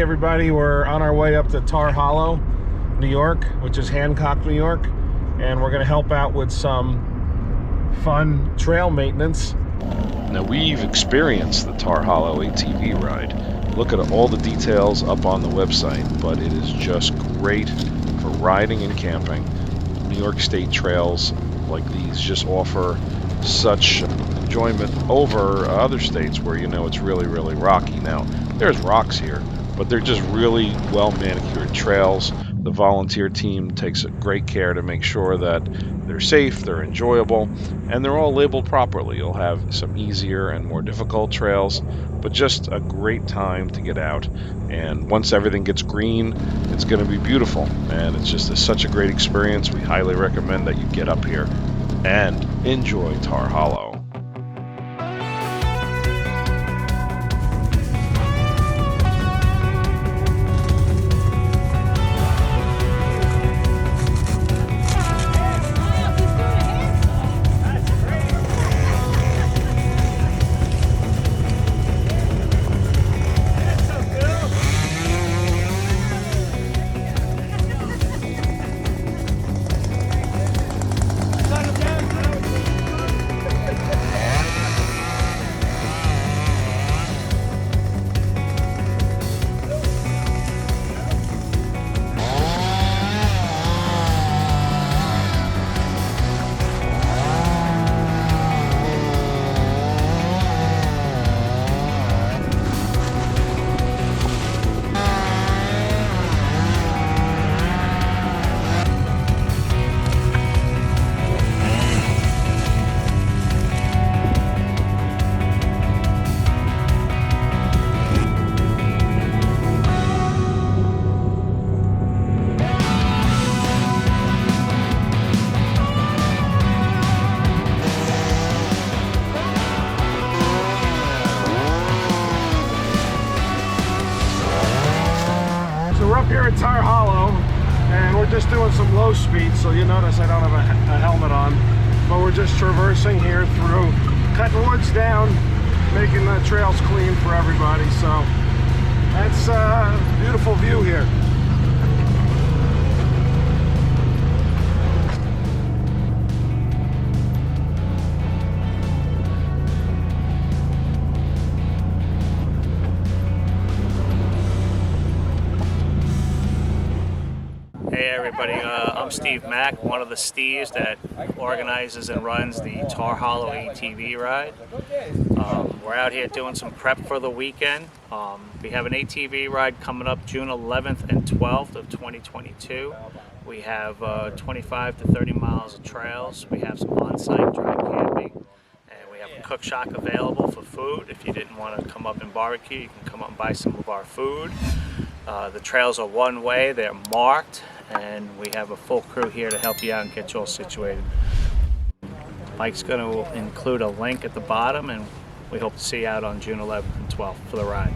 everybody, we're on our way up to Tar Hollow, New York, which is Hancock, New York, and we're going to help out with some fun trail maintenance. Now, we've experienced the Tar Hollow ATV ride. Look at all the details up on the website, but it is just great for riding and camping. New York State trails like these just offer such enjoyment over other states where you know it's really rocky. Now there's rocks here, but they're just really well manicured trails. The volunteer team takes great care to make sure that they're safe, they're enjoyable, and they're all labeled properly. You'll have some easier and more difficult trails, but just a great time to get out. And once everything gets green, it's going to be beautiful, and it's just such a great experience. We highly recommend that you get up here and enjoy Tar Hollow. Here at Tar Hollow, and we're just doing some low speed, so you notice I don't have a helmet on, but we're just traversing here through, cutting woods down, making the trails clean for everybody. So that's a beautiful view here. Hey everybody, I'm Steve Mack, one of the Steves that organizes and runs the Tar Hollow ATV Ride. We're out here doing some prep for the weekend. We have an ATV ride coming up June 11th and 12th of 2022. We have 25 to 30 miles of trails. We have some on-site dry camping, and we have a cook shack available for food. If you didn't want to come up and barbecue, you can come up and buy some of our food. The trails are one way, they're marked, and we have a full crew here to help you out and get you all situated. Mike's going to include a link at the bottom, and we hope to see you out on June 11th and 12th for the ride.